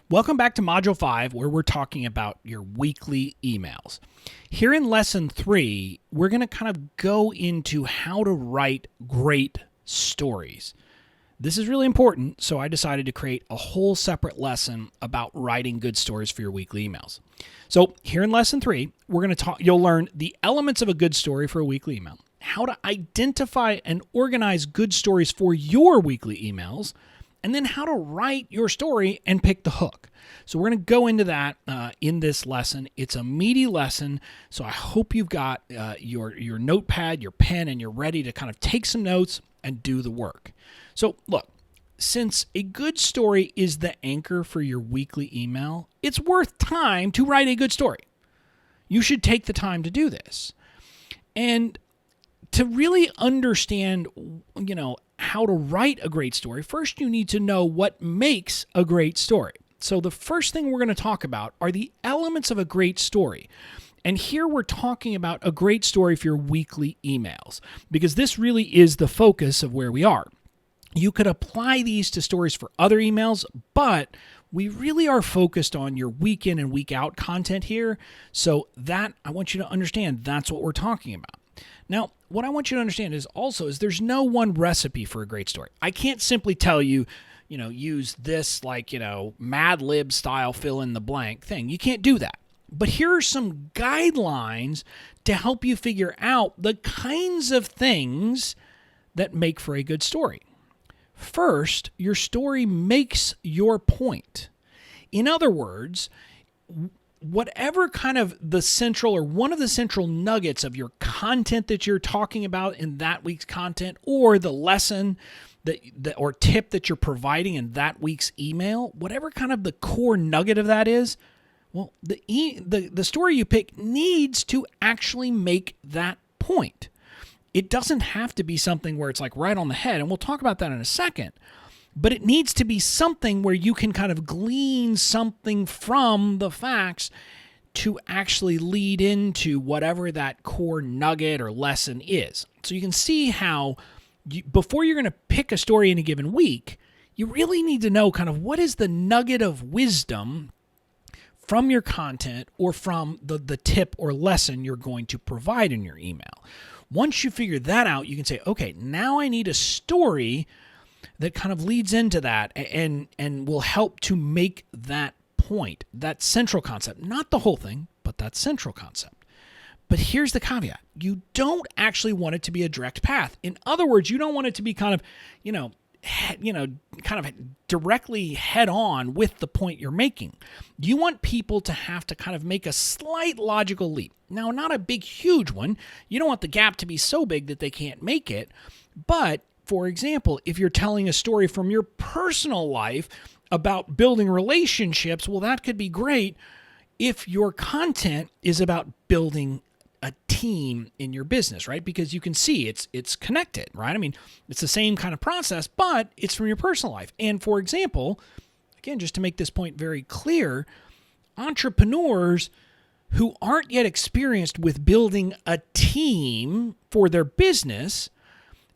Welcome back to Module 5, where we're talking about your weekly emails. Here in Lesson 3, we're going to kind of go into how to write great stories. This is really important, so I decided to create a whole separate lesson about writing good stories for your weekly emails. So here in Lesson 3, we're going to talk. You'll learn the elements of a good story for a weekly email, how to identify and organize good stories for your weekly emails, and then how to write your story and pick the hook. So we're going to go into that in this lesson. It's a meaty lesson, so I hope you've got your notepad, your pen, and you're ready to kind of take some notes and do the work. So look, since a good story is the anchor for your weekly email, it's worth time to write a good story. You should take the time to do this. And to really understand, how to write a great story, first you need to know what makes a great story. So the first thing we're going to talk about are the elements of a great story. And here we're talking about a great story for your weekly emails, because this really is the focus of where we are. You could apply these to stories for other emails, but we really are focused on your week in and week out content here. So that, I want you to understand, that's what we're talking about. Now, what I want you to understand is there's no one recipe for a great story. I can't simply tell you, use this Mad Lib style fill in the blank thing. You can't do that. But here are some guidelines to help you figure out the kinds of things that make for a good story. First, your story makes your point. In other words, whatever kind of the central or one of the central nuggets of your content that you're talking about in that week's content, or the lesson or tip that you're providing in that week's email, whatever kind of the core nugget of that is, well, the story you pick needs to actually make that point. It doesn't have to be something where it's like right on the head, and we'll talk about that in a second. But it needs to be something where you can kind of glean something from the facts to actually lead into whatever that core nugget or lesson is. So you can see how before you're going to pick a story in a given week, you really need to know kind of what is the nugget of wisdom from your content or from the tip or lesson you're going to provide in your email. Once you figure that out, you can say, okay, now I need a story that kind of leads into that and will help to make that point, that central concept. Not the whole thing, but that central concept. But here's the caveat. You don't actually want it to be a direct path. In other words, you don't want it to be kind of, directly head on with the point you're making. You want people to have to kind of make a slight logical leap. Now, not a big, huge one. You don't want the gap to be so big that they can't make it. But for example, if you're telling a story from your personal life about building relationships, well, that could be great if your content is about building a team in your business, right? Because you can see it's connected, right? I mean, it's the same kind of process, but it's from your personal life. And for example, again, just to make this point very clear, entrepreneurs who aren't yet experienced with building a team for their business,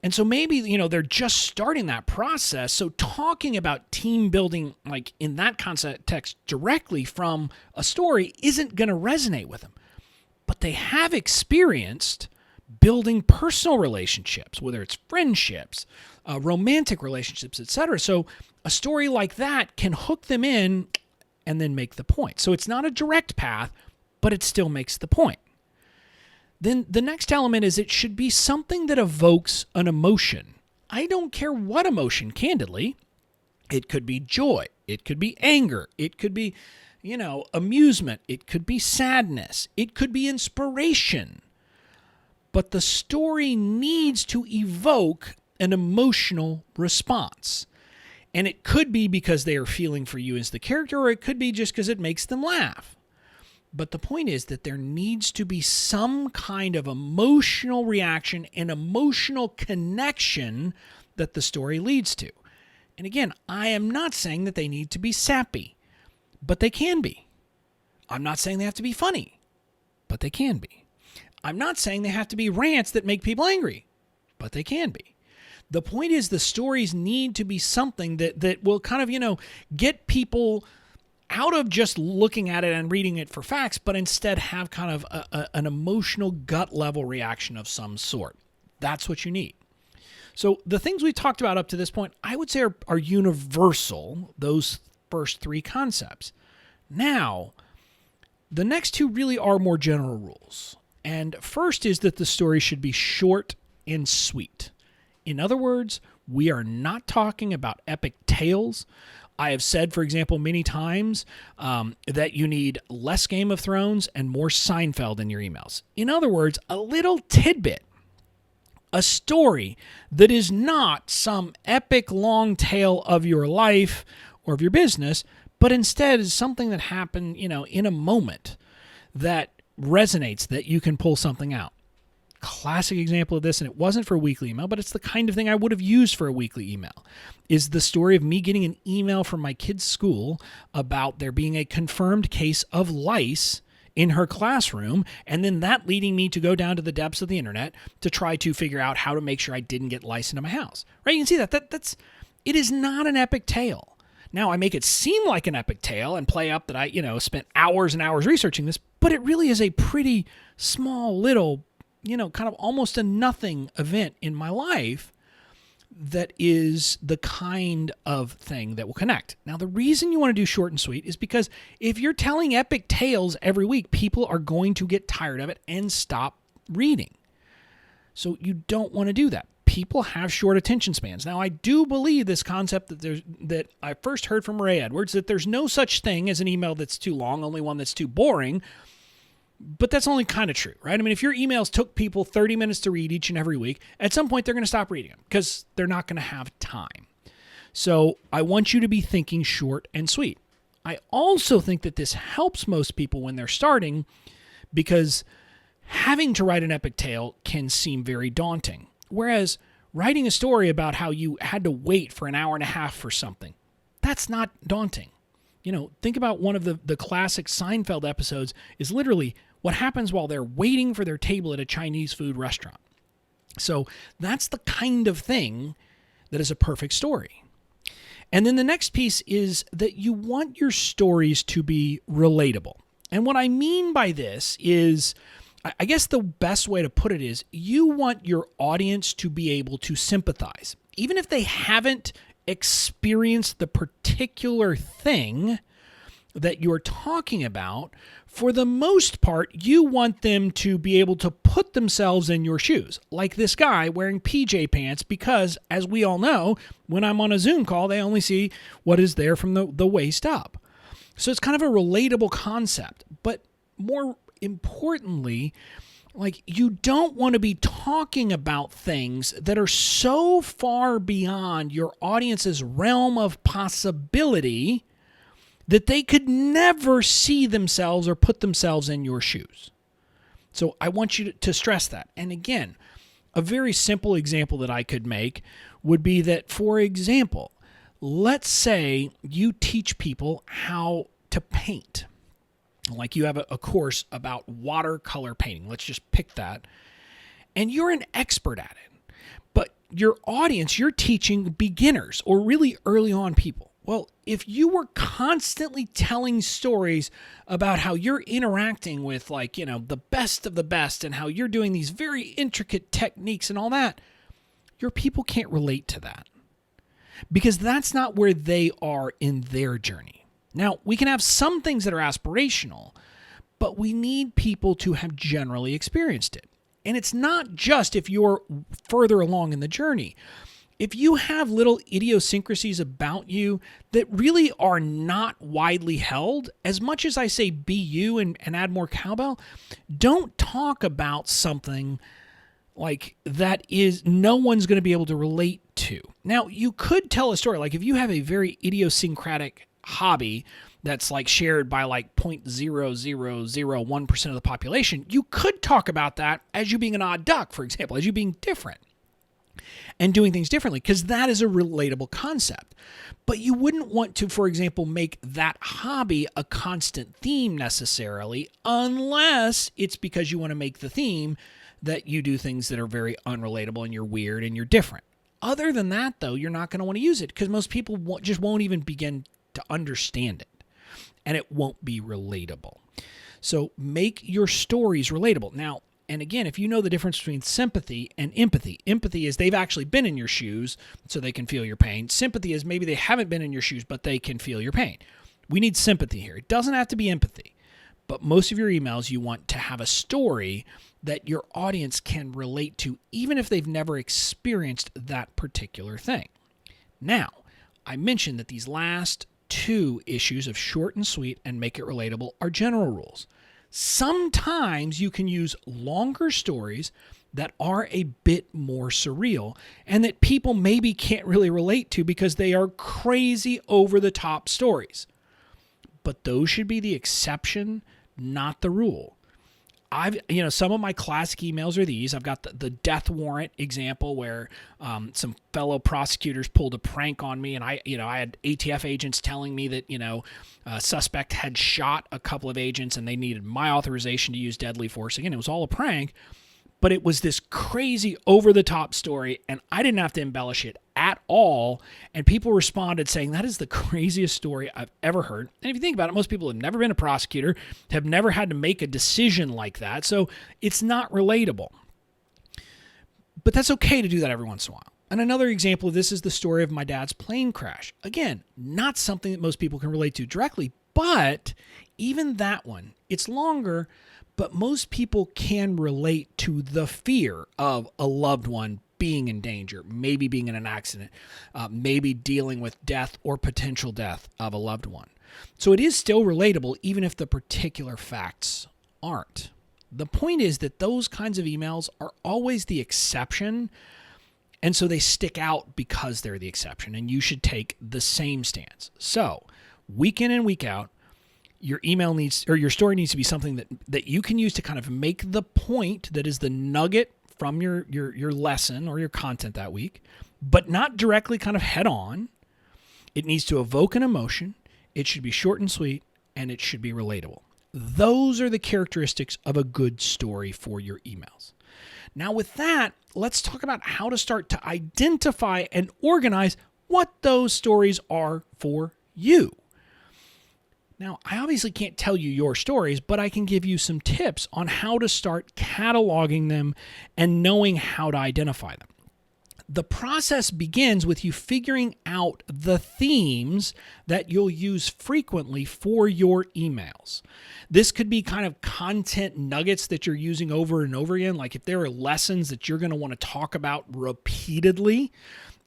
and so maybe, they're just starting that process. So talking about team building, like in that context directly from a story isn't going to resonate with them. But they have experienced building personal relationships, whether it's friendships, romantic relationships, etc. So a story like that can hook them in and then make the point. So it's not a direct path, but it still makes the point. Then the next element is it should be something that evokes an emotion. I don't care what emotion, candidly. It could be joy. It could be anger. It could be, amusement. It could be sadness. It could be inspiration. But the story needs to evoke an emotional response. And it could be because they are feeling for you as the character, or it could be just because it makes them laugh. But the point is that there needs to be some kind of emotional reaction and emotional connection that the story leads to. And again, I am not saying that they need to be sappy, but they can be. I'm not saying they have to be funny, but they can be. I'm not saying they have to be rants that make people angry, but they can be. The point is the stories need to be something that will kind of, get people out of just looking at it and reading it for facts, but instead have kind of an emotional gut level reaction of some sort. That's what you need. So the things we talked about up to this point, I would say are universal, those first three concepts. Now, the next two really are more general rules. And first is that the story should be short and sweet. In other words, we are not talking about epic tales. I have said, for example, many times that you need less Game of Thrones and more Seinfeld in your emails. In other words, a little tidbit, a story that is not some epic long tale of your life or of your business, but instead is something that happened, in a moment that resonates, that you can pull something out. Classic example of this, and it wasn't for a weekly email, but it's the kind of thing I would have used for a weekly email, is the story of me getting an email from my kid's school about there being a confirmed case of lice in her classroom, and then that leading me to go down to the depths of the internet to try to figure out how to make sure I didn't get lice into my house. Right? You can see that's it is not an epic tale. Now, I make it seem like an epic tale and play up that I, spent hours and hours researching this, but it really is a pretty small little, kind of almost a nothing event in my life that is the kind of thing that will connect. Now, the reason you want to do short and sweet is because if you're telling epic tales every week, people are going to get tired of it and stop reading. So you don't want to do that. People have short attention spans. Now, I do believe this concept that I first heard from Ray Edwards, that there's no such thing as an email that's too long, only one that's too boring. But that's only kind of true, right? I mean, if your emails took people 30 minutes to read each and every week, at some point they're going to stop reading them because they're not going to have time. So I want you to be thinking short and sweet. I also think that this helps most people when they're starting because having to write an epic tale can seem very daunting. Whereas writing a story about how you had to wait for an hour and a half for something, that's not daunting. Think about one of the classic Seinfeld episodes is literally what happens while they're waiting for their table at a Chinese food restaurant. So that's the kind of thing that is a perfect story. And then the next piece is that you want your stories to be relatable. And what I mean by this is, I guess the best way to put it is you want your audience to be able to sympathize. Even if they haven't experienced the particular thing that you're talking about, for the most part, you want them to be able to put themselves in your shoes, like this guy wearing PJ pants, because as we all know, when I'm on a Zoom call, they only see what is there from the waist up. So it's kind of a relatable concept, but more importantly, you don't want to be talking about things that are so far beyond your audience's realm of possibility that they could never see themselves or put themselves in your shoes. So I want you to stress that. And again, a very simple example that I could make would be that, for example, let's say you teach people how to paint. Like you have a course about watercolor painting. Let's just pick that. And you're an expert at it. But your audience, you're teaching beginners or really early on people. Well, if you were constantly telling stories about how you're interacting with the best of the best and how you're doing these very intricate techniques and all that, your people can't relate to that because that's not where they are in their journey. Now, we can have some things that are aspirational, but we need people to have generally experienced it. And it's not just if you're further along in the journey. If you have little idiosyncrasies about you that really are not widely held, as much as I say be you and add more cowbell, don't talk about something like that is no one's going to be able to relate to. Now, you could tell a story, like if you have a very idiosyncratic hobby that's shared by 0.0001% of the population, you could talk about that as you being an odd duck, for example, as you being different and doing things differently, because that is a relatable concept. But you wouldn't want to, for example, make that hobby a constant theme necessarily, unless it's because you want to make the theme that you do things that are very unrelatable and you're weird and you're different. Other than that, though, you're not going to want to use it because most people just won't even begin to understand it. and it won't be relatable. So make your stories relatable. Now, and again, if you know the difference between sympathy and empathy, empathy is they've actually been in your shoes so they can feel your pain. Sympathy is maybe they haven't been in your shoes, but they can feel your pain. We need sympathy here. It doesn't have to be empathy, but most of your emails, you want to have a story that your audience can relate to, even if they've never experienced that particular thing. Now, I mentioned that these last two issues of short and sweet and make it relatable are general rules. Sometimes you can use longer stories that are a bit more surreal and that people maybe can't really relate to because they are crazy over-the-top stories. But those should be the exception, not the rule. Some of my classic emails are these. I've got the death warrant example where some fellow prosecutors pulled a prank on me, and I had ATF agents telling me that a suspect had shot a couple of agents, and they needed my authorization to use deadly force. Again, it was all a prank, but it was this crazy over-the-top story, and I didn't have to embellish it at all. And people responded saying, that is the craziest story I've ever heard. And if you think about it, most people have never been a prosecutor, have never had to make a decision like that, so it's not relatable. But that's okay to do that every once in a while. And another example of this is the story of my dad's plane crash. Again, not something that most people can relate to directly, but even that one, it's longer, but most people can relate to the fear of a loved one being in danger, maybe being in an accident, maybe dealing with death or potential death of a loved one. So it is still relatable, even if the particular facts aren't. The point is that those kinds of emails are always the exception, and so they stick out because they're the exception, and you should take the same stance. So week in and week out, your email needs, or your story needs to be something that you can use to kind of make the point that is the nugget from your lesson or your content that week, but not directly kind of head on. It needs to evoke an emotion. It should be short and sweet, and it should be relatable. Those are the characteristics of a good story for your emails. Now with that, let's talk about how to start to identify and organize what those stories are for you. Now, I obviously can't tell you your stories, but I can give you some tips on how to start cataloging them and knowing how to identify them. The process begins with you figuring out the themes that you'll use frequently for your emails. This could be kind of content nuggets that you're using over and over again, like if there are lessons that you're going to want to talk about repeatedly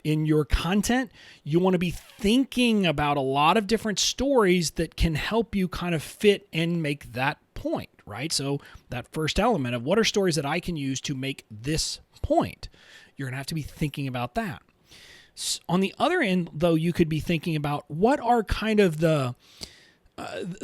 in your content, you want to be thinking about a lot of different stories that can help you kind of fit and make that point, right? So that first element of what are stories that I can use to make this point, you're going to have to be thinking about that. On the other end, though, you could be thinking about what are kind of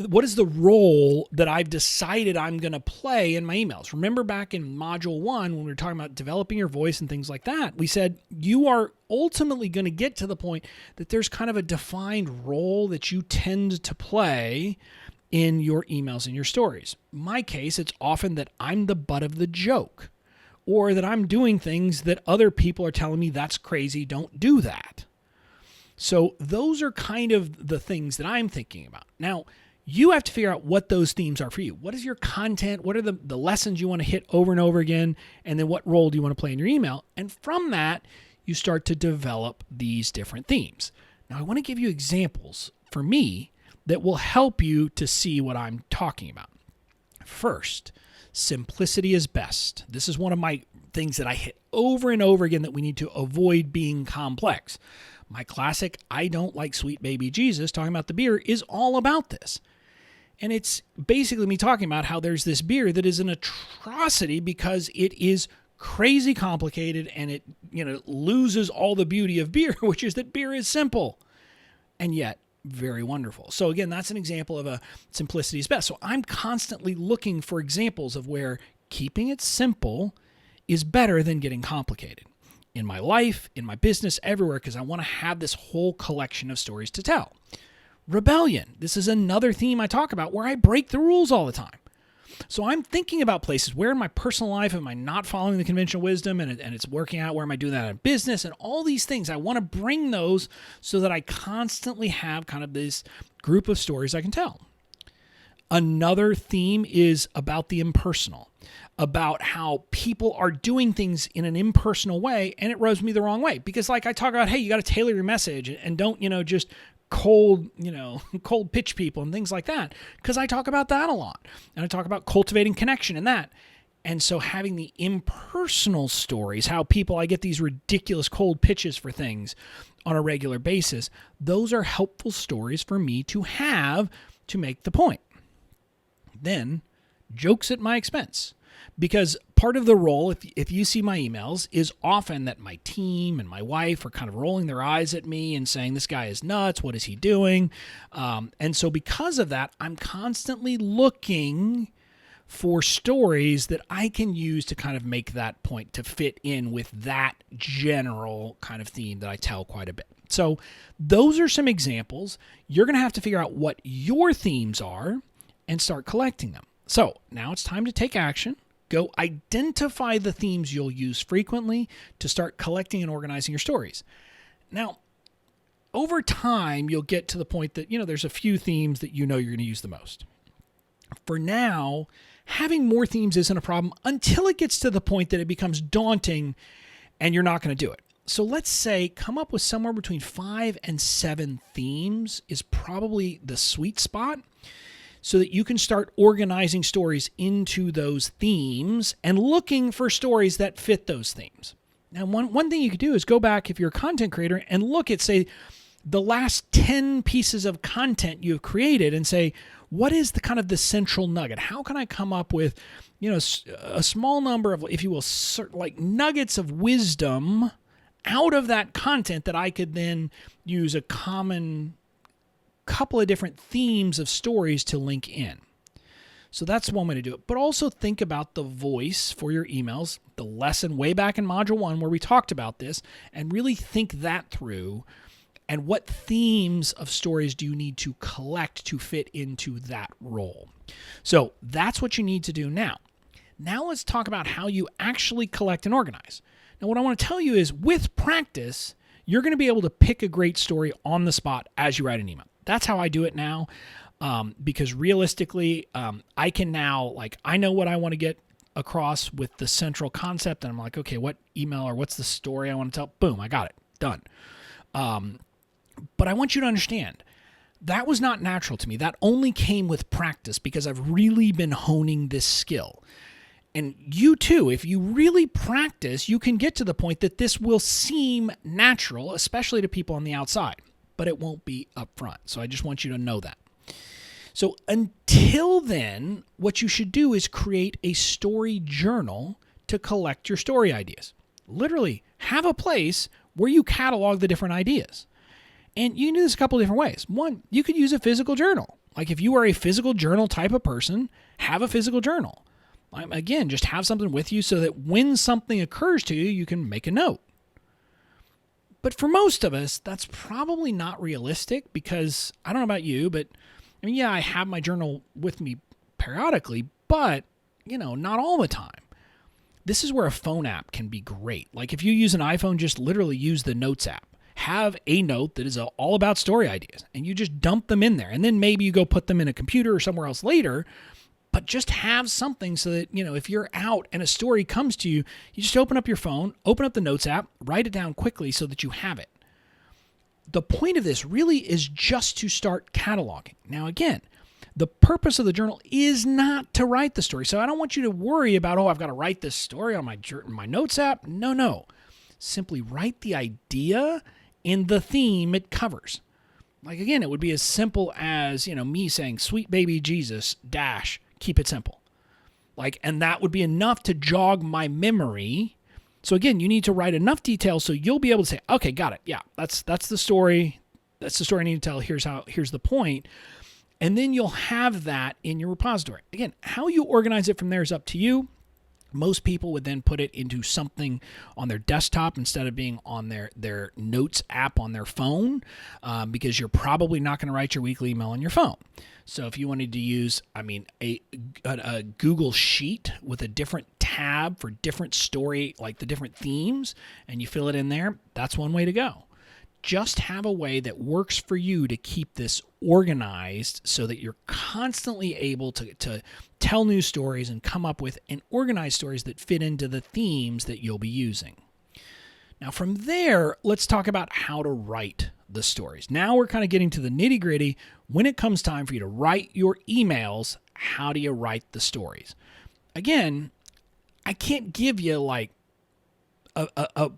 what is the role that I've decided I'm going to play in my emails? Remember back in Module 1 when we were talking about developing your voice and things like that, we said you are ultimately going to get to the point that there's kind of a defined role that you tend to play in your emails and your stories. In my case, it's often that I'm the butt of the joke, or that I'm doing things that other people are telling me that's crazy, don't do that. So those are kind of the things that I'm thinking about. Now, you have to figure out what those themes are for you. What is your content? What are the lessons you want to hit over and over again? And then what role do you want to play in your email? And from that, you start to develop these different themes. Now, I want to give you examples for me that will help you to see what I'm talking about. First, simplicity is best. This is one of my things that I hit over and over again that we need to avoid being complex. My classic, I don't like sweet baby Jesus, talking about the beer, is all about this. And it's basically me talking about how there's this beer that is an atrocity because it is crazy complicated and it loses all the beauty of beer, which is that beer is simple and yet very wonderful. So again, that's an example of a simplicity is best. So I'm constantly looking for examples of where keeping it simple is better than getting complicated. In my life, in my business, everywhere, because I want to have this whole collection of stories to tell. Rebellion. This is another theme I talk about where I break the rules all the time. So I'm thinking about places where in my personal life am I not following the conventional wisdom and it's working out? Where am I doing that in business? And all these things, I want to bring those so that I constantly have kind of this group of stories I can tell. Another theme is about the impersonal, about how people are doing things in an impersonal way, and it rubs me the wrong way. Because like I talk about, hey, you got to tailor your message and don't, just cold pitch people and things like that. Because I talk about that a lot. And I talk about cultivating connection and that. And so having the impersonal stories, how I get these ridiculous cold pitches for things on a regular basis, those are helpful stories for me to have to make the point. Then, jokes at my expense. Because part of the role, if you see my emails, is often that my team and my wife are kind of rolling their eyes at me and saying, this guy is nuts, what is he doing? And so because of that, I'm constantly looking for stories that I can use to kind of make that point to fit in with that general kind of theme that I tell quite a bit. So those are some examples. You're going to have to figure out what your themes are and start collecting them. So now it's time to take action. Go identify the themes you'll use frequently to start collecting and organizing your stories. Now, over time, you'll get to the point that, there's a few themes that you're going to use the most. For now, having more themes isn't a problem until it gets to the point that it becomes daunting and you're not going to do it. So let's say come up with somewhere between 5 and 7 themes is probably the sweet spot, so that you can start organizing stories into those themes and looking for stories that fit those themes. Now, one thing you could do is go back, if you're a content creator, and look at, say, the last 10 pieces of content you've created and say, what is the kind of the central nugget? How can I come up with, a small number of, if you will, like nuggets of wisdom out of that content that I could then use a common couple of different themes of stories to link in. So that's one way to do it. But also think about the voice for your emails, the lesson way back in Module 1 where we talked about this, and really think that through. And what themes of stories do you need to collect to fit into that role? So that's what you need to do now. Now let's talk about how you actually collect and organize. Now what I want to tell you is with practice, you're going to be able to pick a great story on the spot as you write an email. That's how I do it now, because realistically, I can now, I know what I want to get across with the central concept, and I'm like, okay, what email or what's the story I want to tell? Boom, I got it, done. But I want you to understand, that was not natural to me. That only came with practice because I've really been honing this skill. And you too, if you really practice, you can get to the point that this will seem natural, especially to people on the outside, but it won't be up front. So I just want you to know that. So until then, what you should do is create a story journal to collect your story ideas. Literally, have a place where you catalog the different ideas. And you can do this a couple of different ways. One, you could use a physical journal. Like if you are a physical journal type of person, have a physical journal. Again, just have something with you so that when something occurs to you, you can make a note. But for most of us, that's probably not realistic because, I don't know about you, but I have my journal with me periodically, but, not all the time. This is where a phone app can be great. Like if you use an iPhone, just literally use the Notes app. Have a note that is all about story ideas, and you just dump them in there. And then maybe you go put them in a computer or somewhere else later, but just have something so that, if you're out and a story comes to you, you just open up your phone, open up the Notes app, write it down quickly so that you have it. The point of this really is just to start cataloging. Now, again, the purpose of the journal is not to write the story. So I don't want you to worry about, I've got to write this story on my Notes app. No. Simply write the idea in the theme it covers. Like, again, it would be as simple as, me saying, sweet baby Jesus, keep it simple. And that would be enough to jog my memory. So again, you need to write enough details so you'll be able to say, okay, got it. Yeah, that's the story. That's the story I need to tell. Here's the point. And then you'll have that in your repository. Again, how you organize it from there is up to you. Most people would then put it into something on their desktop instead of being on their Notes app on their phone, because you're probably not going to write your weekly email on your phone. So if you wanted to use, a Google Sheet with a different tab for different story, like the different themes, and you fill it in there, that's one way to go. Just have a way that works for you to keep this organized so that you're constantly able to tell new stories and come up with and organize stories that fit into the themes that you'll be using. Now from there, let's talk about how to write the stories. Now we're kind of getting to the nitty-gritty. When it comes time for you to write your emails, how do you write the stories? Again, I can't give you like a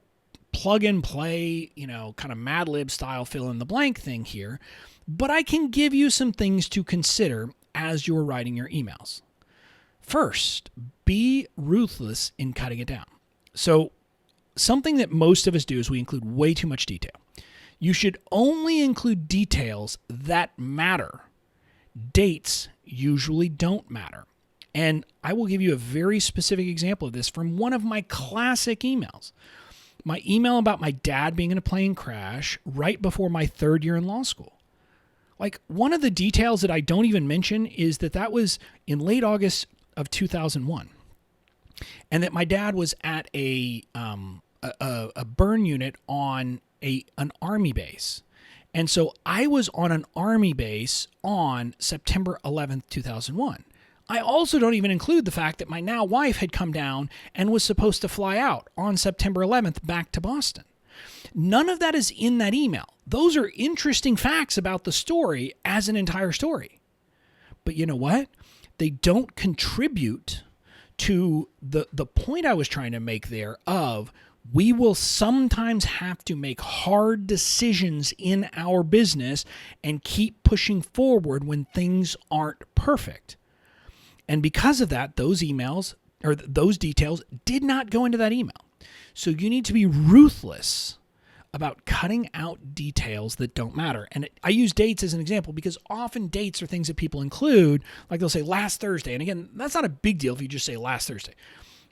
plug and play, kind of Mad Lib style fill in the blank thing here, but I can give you some things to consider as you're writing your emails. First, be ruthless in cutting it down. So something that most of us do is we include way too much detail. You should only include details that matter. Dates usually don't matter. And I will give you a very specific example of this from one of my classic emails. My email about my dad being in a plane crash right before my third year in law school. Like, one of the details that I don't even mention is that was in late August of 2001. And that my dad was at a burn unit on an army base. And so I was on an army base on September 11th, 2001. I also don't even include the fact that my now wife had come down and was supposed to fly out on September 11th back to Boston. None of that is in that email. Those are interesting facts about the story as an entire story. But you know what? They don't contribute to the point I was trying to make there of we will sometimes have to make hard decisions in our business and keep pushing forward when things aren't perfect. And because of that, those emails or those details did not go into that email. So you need to be ruthless about cutting out details that don't matter. And I use dates as an example because often dates are things that people include, like they'll say last Thursday. And again, that's not a big deal if you just say last Thursday.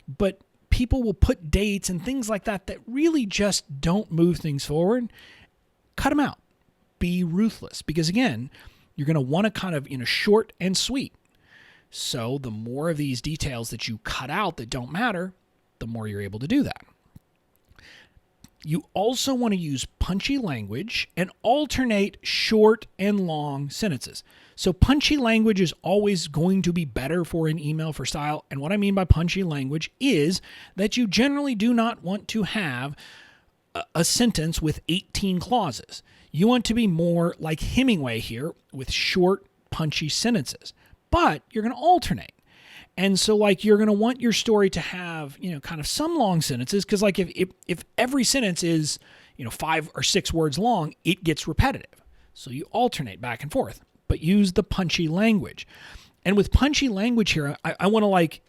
But people will put dates and things like that really just don't move things forward. Cut them out. Be ruthless because again, you're going to want to kind of, short and sweet. So the more of these details that you cut out that don't matter, the more you're able to do that. You also want to use punchy language and alternate short and long sentences. So punchy language is always going to be better for an email for style. And what I mean by punchy language is that you generally do not want to have a sentence with 18 clauses. You want to be more like Hemingway here with short, punchy sentences. But you're going to alternate. And so like you're going to want your story to have, kind of some long sentences because like if every sentence is, 5 or 6 words long, it gets repetitive. So you alternate back and forth, but use the punchy language. And with punchy language here, I want to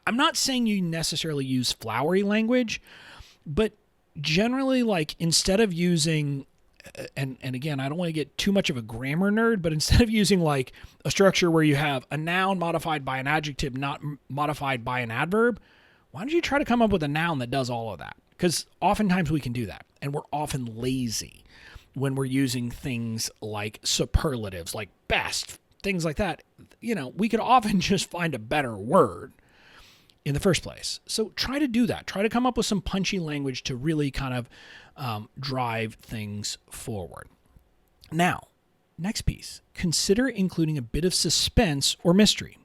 I'm not saying you necessarily use flowery language, but generally instead of using and again, I don't want to get too much of a grammar nerd, but instead of using a structure where you have a noun modified by an adjective, not modified by an adverb, why don't you try to come up with a noun that does all of that? Because oftentimes we can do that, and we're often lazy when we're using things like superlatives, like best, things like that. We could often just find a better word in the first place. So try to do that. Try to come up with some punchy language to really kind of drive things forward. Now, next piece, consider including a bit of suspense or mystery.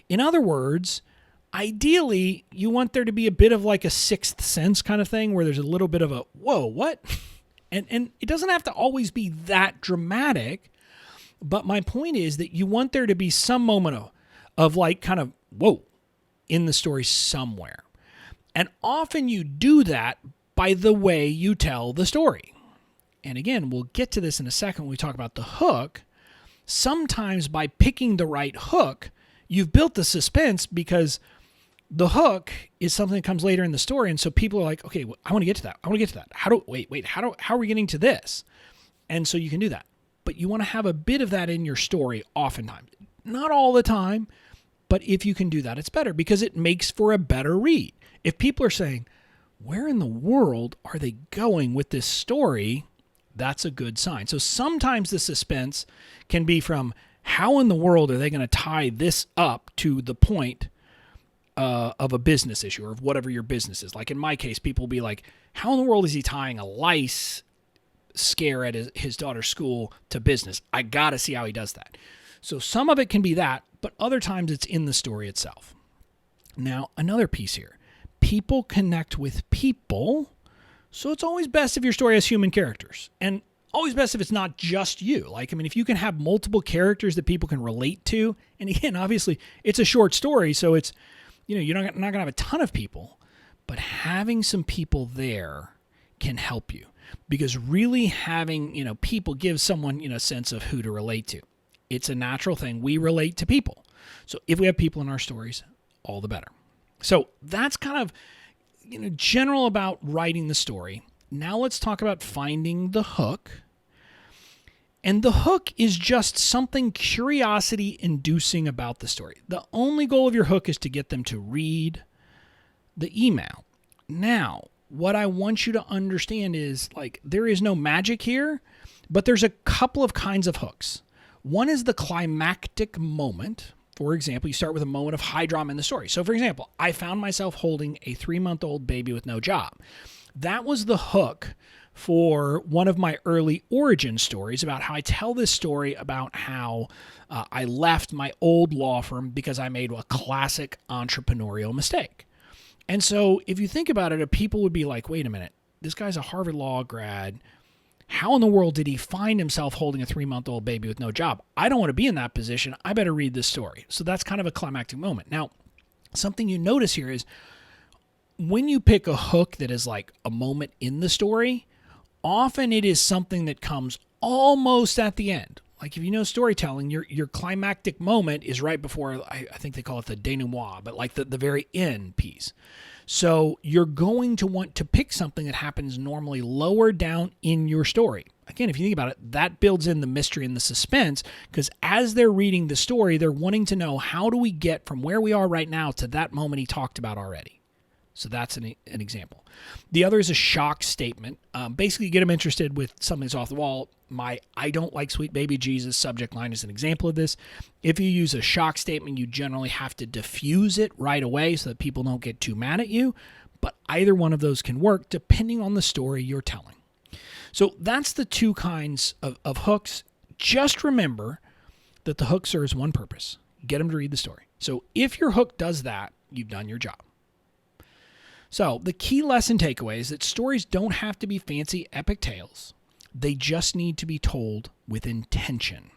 In other words, ideally, you want there to be a bit of a Sixth Sense kind of thing where there's a little bit of a, whoa, what? And it doesn't have to always be that dramatic, but my point is that you want there to be some moment of kind of, whoa, in the story somewhere. And often you do that by the way you tell the story. And again, we'll get to this in a second when we talk about the hook. Sometimes by picking the right hook, you've built the suspense because the hook is something that comes later in the story. And so people are like, okay, I want to get to that. I want to get to that. How are we getting to this? And so you can do that. But you want to have a bit of that in your story oftentimes. Not all the time, but if you can do that, it's better because it makes for a better read. If people are saying, where in the world are they going with this story? That's a good sign. So sometimes the suspense can be from How in the world are they going to tie this up to the point of a business issue or of whatever your business is? Like in my case, people will be like, how in the world is he tying a lice scare at his daughter's school to business? I got to see how he does that. So some of it can be that, but other times it's in the story itself. Now, another piece here. People connect with people, so it's always best if your story has human characters. And always best if it's not just you. Like, I mean, if you can have multiple characters that people can relate to, and again, obviously, it's a short story, so it's, you're not going to have a ton of people, but having some people there can help you, because really having, people gives someone, a sense of who to relate to. It's a natural thing. We relate to people. So if we have people in our stories, all the better. So that's kind of, general about writing the story. Now let's talk about finding the hook. And the hook is just something curiosity-inducing about the story. The only goal of your hook is to get them to read the email. Now, what I want you to understand is, there is no magic here, but there's a couple of kinds of hooks. One is the climactic moment. For example, you start with a moment of high drama in the story. So, for example, I found myself holding a 3-month-old baby with no job. That was the hook for one of my early origin stories about how I tell this story about how I left my old law firm because I made a classic entrepreneurial mistake. And so if you think about it, people would be like, wait a minute, this guy's a Harvard Law grad. How in the world did he find himself holding a 3-month-old baby with no job? I don't want to be in that position. I better read this story. So that's kind of a climactic moment. Now, something you notice here is when you pick a hook that is like a moment in the story, often it is something that comes almost at the end. Like if you know storytelling, your climactic moment is right before, I think they call it the denouement, but like the very end piece. So you're going to want to pick something that happens normally lower down in your story. Again, if you think about it, that builds in the mystery and the suspense, because as they're reading the story, they're wanting to know, how do we get from where we are right now to that moment he talked about already? So that's an example. The other is a shock statement. Basically, get them interested with something that's off the wall. My "I don't like sweet baby Jesus" subject line is an example of this. If you use a shock statement, you generally have to diffuse it right away so that people don't get too mad at you. But either one of those can work depending on the story you're telling. So that's the two kinds of hooks. Just remember that the hook serves one purpose: get them to read the story. So if your hook does that, you've done your job. So the key lesson takeaway is that stories don't have to be fancy epic tales. They just need to be told with intention.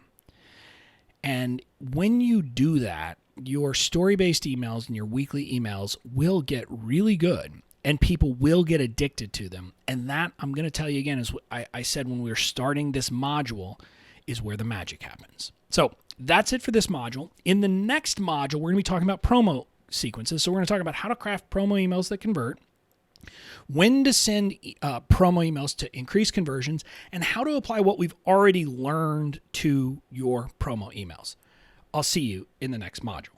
And when you do that, your story-based emails and your weekly emails will get really good, and people will get addicted to them. And that, I'm going to tell you again, is what I said when we were starting this module, is where the magic happens. So that's it for this module. In the next module, we're going to be talking about promo sequences. So we're going to talk about how to craft promo emails that convert, when to send promo emails to increase conversions, and how to apply what we've already learned to your promo emails. I'll see you in the next module.